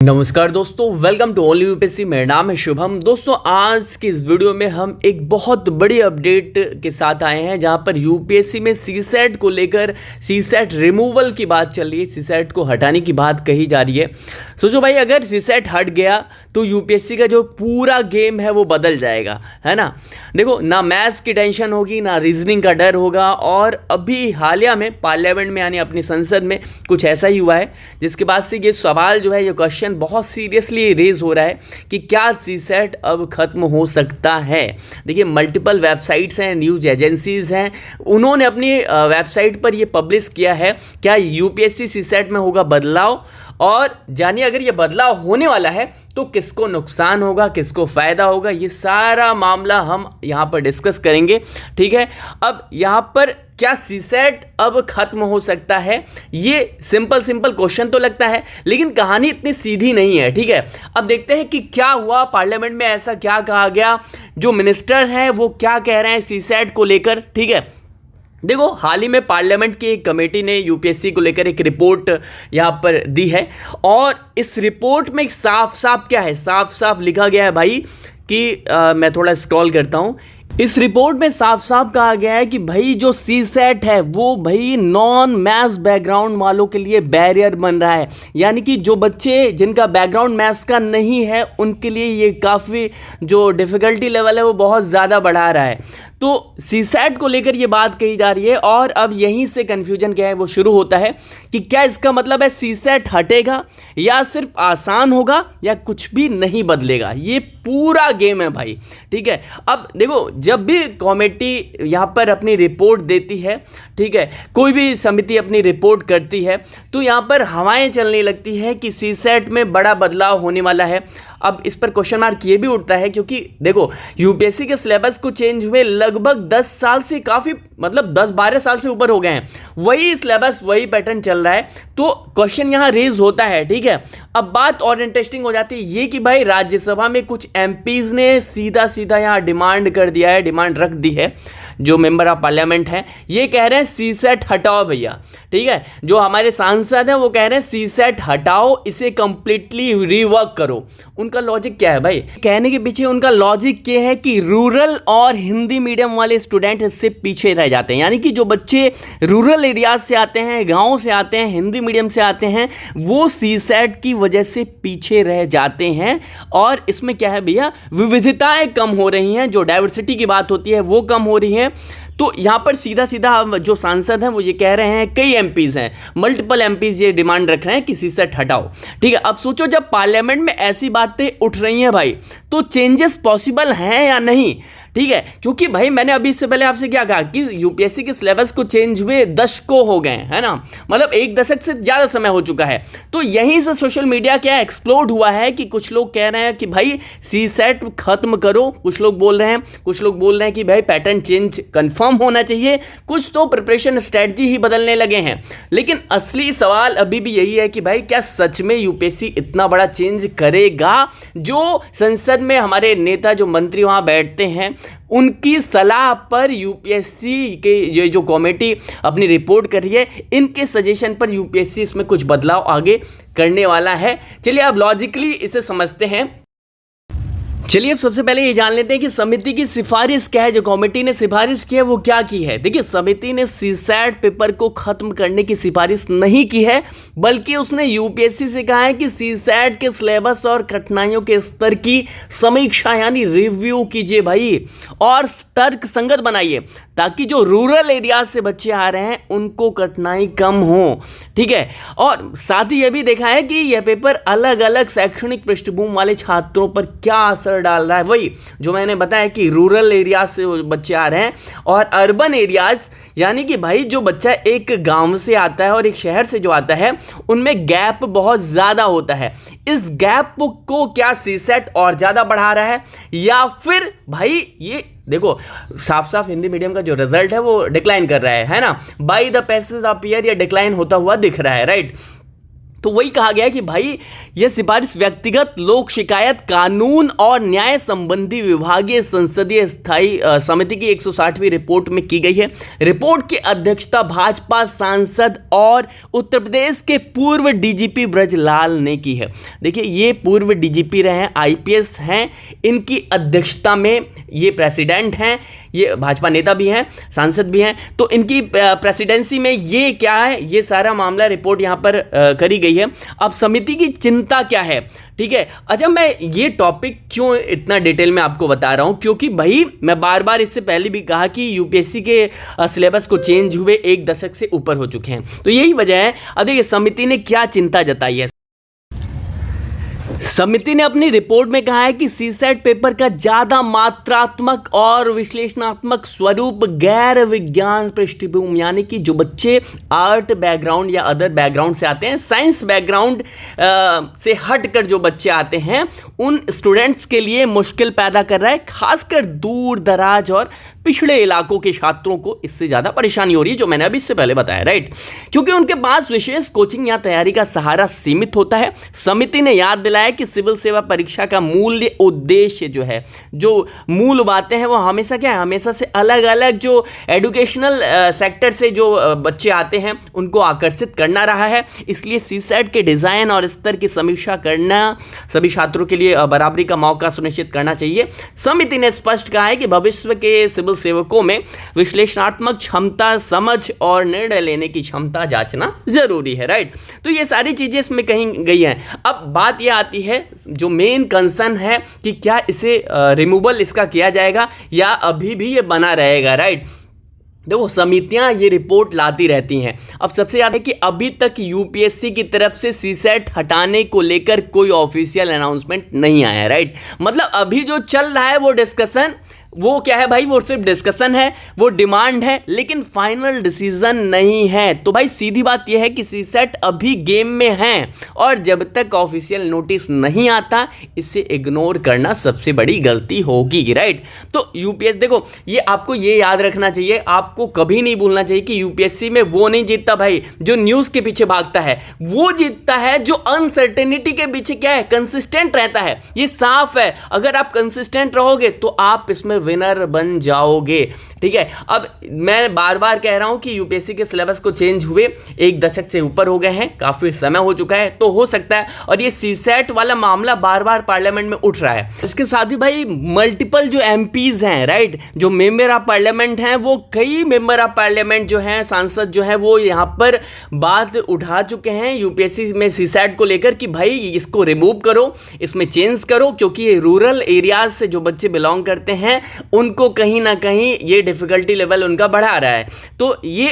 नमस्कार दोस्तों, welcome to only UPSC. मेरा नाम है शुभम। दोस्तों, आज की इस वीडियो में हम एक बहुत बड़ी अपडेट के साथ आए हैं, जहां पर यूपीएससी में सीसेट को लेकर सीसेट रिमूवल की बात चल रही है, सीसेट को हटाने की बात कही जा रही है। सोचो भाई, अगर सीसेट हट गया तो यूपीएससी का जो पूरा गेम है वो बदल जाएगा, है ना। देखो, ना मैथ्स की टेंशन होगी, ना रीजनिंग का डर होगा। और अभी हालिया में पार्लियामेंट में यानी अपनी संसद में कुछ ऐसा ही हुआ है, जिसके बाद से ये सवाल जो है, ये क्वेश्चन बहुत सीरियसली रेज हो रहा है कि क्या सीसेट अब खत्म हो सकता है। देखिए, मल्टीपल वेबसाइट्स हैं, न्यूज़ एजेंसीज हैं, उन्होंने अपनी वेबसाइट पर ये पब्लिश किया है क्या यूपीएससी सीसेट में होगा बदलाव। और जानिए, अगर ये बदलाव होने वाला है तो किसको नुकसान होगा, किसको फ़ायदा होगा, ये सारा मामला हम यहाँ पर डिस्कस करेंगे। ठीक है, अब यहाँ पर क्या सीसेट अब खत्म हो सकता है, ये सिंपल क्वेश्चन तो लगता है, लेकिन कहानी इतनी सीधी नहीं है। ठीक है, अब देखते हैं कि क्या हुआ पार्लियामेंट में, ऐसा क्या कहा गया, जो मिनिस्टर हैं वो क्या कह रहे हैं सीसेट को लेकर। ठीक है, देखो, हाल ही में पार्लियामेंट की एक कमेटी ने यूपीएससी को लेकर एक रिपोर्ट यहाँ पर दी है, और इस रिपोर्ट में साफ क्या है, साफ लिखा गया है भाई कि मैं थोड़ा स्क्रॉल करता हूँ। इस रिपोर्ट में साफ कहा गया है कि भाई जो सीसेट है वो भाई नॉन मैथ्स बैकग्राउंड वालों के लिए बैरियर बन रहा है। यानी कि जो बच्चे जिनका बैकग्राउंड मैथ्स का नहीं है, उनके लिए ये काफ़ी जो डिफ़िकल्टी लेवल है वो बहुत ज़्यादा बढ़ा रहा है। तो सीसेट को लेकर ये बात कही जा रही है, और अब यहीं से कन्फ्यूजन क्या है वो शुरू होता है कि क्या इसका मतलब है सीसेट हटेगा, या सिर्फ आसान होगा, या कुछ भी नहीं बदलेगा। ये पूरा गेम है भाई। ठीक है, अब देखो, जब भी कमेटी यहाँ पर अपनी रिपोर्ट देती है, ठीक है, कोई भी समिति अपनी रिपोर्ट करती है, तो यहाँ पर हवाएं चलने लगती है कि सीसेट में बड़ा बदलाव होने वाला है। अब इस पर क्वेश्चन मार्क ये भी उठता है, क्योंकि देखो, यूपीएससी के सिलेबस को चेंज हुए लगभग 10 साल से काफ़ी, मतलब 10-12 साल से ऊपर हो गए हैं, वही सिलेबस वही पैटर्न चल रहा है, तो क्वेश्चन यहाँ रेज होता है। ठीक है, अब बात और इंटरेस्टिंग हो जाती है ये कि भाई राज्यसभा में कुछ एमपीज ने सीधा यहाँ डिमांड कर दिया है, डिमांड रख दी है। जो मेंबर ऑफ पार्लियामेंट हैं ये कह रहे हैं सीसेट हटाओ भैया। ठीक है, जो हमारे सांसद हैं वो कह रहे हैं सीसेट हटाओ, इसे कंप्लीटली रिवर्क करो। उनका लॉजिक क्या है भाई? कहने के पीछे उनका लॉजिक ये है कि रूरल और हिंदी मीडियम वाले स्टूडेंट इससे पीछे रह जाते हैं। यानी कि जो बच्चे रूरल एरियाज से आते हैं, गाँव से आते हैं, हिंदी मीडियम से आते हैं, वो सीसेट की वजह से पीछे रह जाते हैं। और इसमें क्या है भैया, विविधताएं कम हो रही हैं, जो डाइवर्सिटी की बात होती है वो कम हो रही है। तो यहाँ पर सीधा जो सांसद हैं वो ये कह रहे हैं, कई एमपीज हैं, मल्टीपल एमपीज ये डिमांड रख रहे हैं कि सीसेट हटाओ। ठीक है, अब सोचो, जब पार्लियामेंट में ऐसी बातें उठ रही हैं भाई, तो चेंजेस पॉसिबल हैं या नहीं? ठीक है, क्योंकि भाई मैंने अभी इससे पहले आपसे क्या कहा कि यूपीएससी के सिलेबस को चेंज हुए दशकों हो गए, है ना, मतलब 1 दशक से ज़्यादा समय हो चुका है। तो यहीं से सोशल मीडिया क्या एक्सप्लोड हुआ है कि कुछ लोग कह रहे हैं कि भाई सीसेट खत्म करो, कुछ लोग बोल रहे हैं कि भाई पैटर्न चेंज कंफर्म होना चाहिए, कुछ तो प्रिपरेशन स्ट्रेटजी ही बदलने लगे हैं। लेकिन असली सवाल अभी भी यही है कि भाई क्या सच में यूपीएससी इतना बड़ा चेंज करेगा? जो संसद में हमारे नेता, जो मंत्री वहाँ बैठते हैं, उनकी सलाह पर यूपीएससी के ये जो कमेटी अपनी रिपोर्ट कर रही है, इनके सजेशन पर यूपीएससी इसमें कुछ बदलाव आगे करने वाला है। चलिए अब लॉजिकली इसे समझते हैं। चलिए अब सबसे पहले ये जान लेते हैं कि समिति की सिफारिश क्या है, जो कमेटी ने सिफारिश की है वो क्या की है। देखिए, समिति ने सीसेट पेपर को खत्म करने की सिफारिश नहीं की है, बल्कि उसने यूपीएससी से कहा है कि सीसेट के सिलेबस और कठिनाइयों के स्तर की समीक्षा यानी रिव्यू कीजिए भाई, और तर्क संगत बनाइए, ताकि जो रूरल एरिया से बच्चे आ रहे हैं उनको कठिनाई कम हो। ठीक है, और साथ ही यह भी देखा है कि यह पेपर अलग अलग शैक्षणिक पृष्ठभूमि वाले छात्रों पर क्या असर डाल रहा है। वही जो मैंने बताया कि रूरल एरियाज से बच्चे आ रहे हैं, और अर्बन एरियाज यानी कि भाई जो बच्चा एक गांव से आता है और एक शहर से जो आता है, उनमें गैप बहुत ज़्यादा होता है। इस गैप को क्या सीसेट और ज़्यादा बढ़ा रहा है, या फिर भाई ये देखो, साफ हिंदी मीडियम का जो रिजल्ट है वो डिक्लाइन कर रहा है ना, by the passage of year ये डिक्लाइन होता हुआ दिख रहा है, राइट। तो वही कहा गया कि भाई यह सिफारिश व्यक्तिगत लोक शिकायत कानून और न्याय संबंधी विभागीय संसदीय स्थायी समिति की 160वीं रिपोर्ट में की गई है। रिपोर्ट की अध्यक्षता भाजपा सांसद और उत्तर प्रदेश के पूर्व डीजीपी ब्रजलाल ने की है। देखिए, ये पूर्व डीजीपी रहे हैं, आईपीएस हैं, इनकी अध्यक्षता में ये प्रेसिडेंट हैं, ये भाजपा नेता भी हैं, सांसद भी हैं। तो इनकी प्रेसिडेंसी में ये क्या है, ये सारा मामला रिपोर्ट यहाँ पर करी गई है। अब समिति की चिंता क्या है, ठीक है। अच्छा, मैं ये टॉपिक क्यों इतना डिटेल में आपको बता रहा हूं, क्योंकि भाई मैं बार बार इससे पहले भी कहा कि यूपीएससी के सिलेबस को चेंज हुए 1 दशक से ऊपर हो चुके हैं, तो यही वजह है। अब देखिए समिति ने क्या चिंता जताई है। समिति ने अपनी रिपोर्ट में कहा है कि सीसेट पेपर का ज्यादा मात्रात्मक और विश्लेषणात्मक स्वरूप गैर विज्ञान पृष्ठभूमि, यानी कि जो बच्चे आर्ट बैकग्राउंड या अदर बैकग्राउंड से आते हैं, साइंस बैकग्राउंड से हटकर जो बच्चे आते हैं, उन स्टूडेंट्स के लिए मुश्किल पैदा कर रहा है। खासकर दूर दराज और पिछड़े इलाकों के छात्रों को इससे ज़्यादा परेशानी हो रही है, जो मैंने अभी इससे पहले बताया, राइट, क्योंकि उनके पास विशेष कोचिंग या तैयारी का सहारा सीमित होता है। समिति ने याद दिलाया कि सिविल सेवा परीक्षा का मूल्य उद्देश्य जो है, जो मूल बातें हैं, वो हमेशा क्या है, हमेशा से अलग अलग जो एजुकेशनल सेक्टर से जो बच्चे आते हैं उनको आकर्षित करना रहा है। इसलिए सीसेट के डिज़ाइन और स्तर की समीक्षा करना सभी छात्रों के लिए बराबरी का मौका सुनिश्चित करना चाहिए। समिति ने स्पष्ट कहा है कि भविष्य के सिविल सेवकों में विश्लेषणात्मक क्षमता, समझ और निर्णय लेने की क्षमता जांचना जरूरी है, राइट। तो ये सारी चीजें इसमें कही गई हैं। अब बात यह आती है, जो मेन कंसर्न है कि क्या इसे रिमूवल इसका किया जाएगा या अभी भी ये बना रहेगा, राइट। देखो, समितियां ये रिपोर्ट लाती रहती हैं। अब सबसे ज़्यादा है कि अभी तक यूपीएससी की तरफ से सीसेट हटाने को लेकर कोई ऑफिशियल अनाउंसमेंट नहीं आया, राइट। मतलब अभी जो चल रहा है वो डिस्कशन, वो क्या है भाई, वो सिर्फ डिस्कशन है, वो डिमांड है, लेकिन फाइनल डिसीजन नहीं है। तो भाई सीधी बात यह है कि सीसेट अभी गेम में है, और जब तक ऑफिशियल नोटिस नहीं आता इसे इग्नोर करना सबसे बड़ी गलती होगी, राइट। तो यूपीएससी, देखो, ये आपको ये याद रखना चाहिए, आपको कभी नहीं भूलना चाहिए कि यूपीएससी में वो नहीं जीतता भाई जो न्यूज़ के पीछे भागता है, वो जीतता है जो अनसर्टेनिटी के पीछे क्या है, कंसिस्टेंट रहता है। ये साफ है, अगर आप कंसिस्टेंट रहोगे तो आप इसमें विनर बन जाओगे, ठीक है। अब मैं बार बार कह रहा हूं कि यूपीएससी के सिलेबस को चेंज हुए 1 दशक से ऊपर हो गए हैं, काफी समय हो चुका है, तो हो सकता है, और ये सीसेट वाला मामला बार बार पार्लियामेंट में उठ रहा है। इसके साथ ही भाई मल्टीपल जो एमपीज हैं, राइट, जो मेंबर ऑफ पार्लियामेंट हैं, वो कई मेंबर ऑफ पार्लियामेंट जो हैं, सांसद जो हैं, वो यहां पर बात उठा चुके हैं यूपीएससी में सीसेट को लेकर कि भाई इसको रिमूव करो, इसमें चेंज करो, क्योंकि ये रूरल एरियाज से जो बच्चे बिलोंग करते हैं उनको कहीं ना कहीं ये डिफिकल्टी लेवल उनका बढ़ा रहा है। तो ये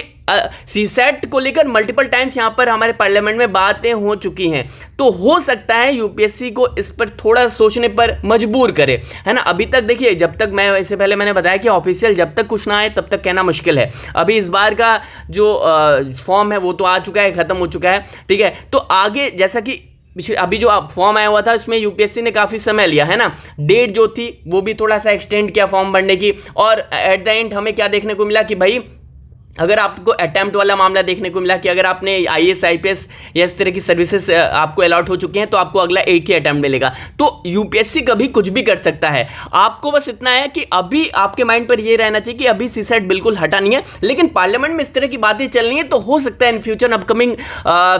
सीसेट को लेकर मल्टीपल टाइम्स यहाँ पर हमारे पार्लियामेंट में बातें हो चुकी हैं, तो हो सकता है यूपीएससी को इस पर थोड़ा सोचने पर मजबूर करे, है ना। अभी तक देखिए, जब तक मैं, इससे पहले मैंने बताया कि ऑफिशियल जब तक कुछ ना आए तब तक कहना मुश्किल है। अभी इस बार का जो फॉर्म है वो तो आ चुका है, खत्म हो चुका है, ठीक है। तो आगे जैसा कि अभी जो फॉर्म आया हुआ था उसमें यूपीएससी ने काफ़ी समय लिया, है ना, डेट जो थी वो भी थोड़ा सा एक्सटेंड किया फॉर्म भरने की, और एट द एंड हमें क्या देखने को मिला कि भाई अगर आपको अटेम्प्ट वाला मामला देखने को मिला कि अगर आपने आईएएस आईपीएस या इस तरह की सर्विसेज आपको अलॉट हो चुकी हैं तो आपको अगला 1 ही अटेम्प्ट मिलेगा। तो यूपीएससी कभी कुछ भी कर सकता है। आपको बस इतना है कि अभी आपके माइंड पर ये रहना चाहिए कि अभी सीसेट बिल्कुल हटा नहीं है, लेकिन पार्लियामेंट में इस तरह की बातें चल रही हैं, तो हो सकता है इन फ्यूचर, अपकमिंग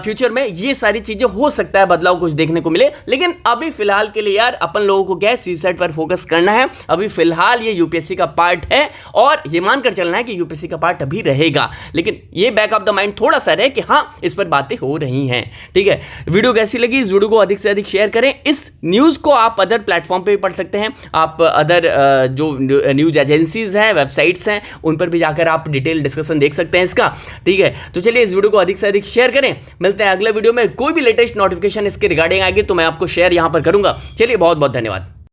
फ्यूचर में ये सारी चीज़ें हो सकता है बदलाव कुछ देखने को मिले। लेकिन अभी फिलहाल के लिए यार अपन लोगों को क्या है, सीसेट पर फोकस करना है। अभी फिलहाल ये यूपीएससी का पार्ट है और ये मानकर चलना है कि यूपीएससी का पार्ट अभी रहेगा, लेकिन ये बैक ऑफ द माइंड थोड़ा सा रहे कि हाँ इस पर बातें हो रही हैं, ठीक है। वीडियो कैसी लगी, इस वीडियो को अधिक से अधिक शेयर करें। इस न्यूज़ को आप अदर प्लेटफॉर्म पे भी पढ़ सकते हैं, आप अदर जो न्यूज़ एजेंसीज हैं, वेबसाइट्स हैं, उन पर भी जाकर आप डिटेल डिस्कशन देख सकते हैं इसका, ठीक है। तो चलिए इस वीडियो को अधिक से अधिक शेयर करें। मिलते हैं अगले वीडियो में। कोई भी लेटेस्ट नोटिफिकेशन इसके रिगार्डिंग आएगी तो मैं आपको शेयर यहाँ पर करूँगा। चलिए, बहुत बहुत धन्यवाद।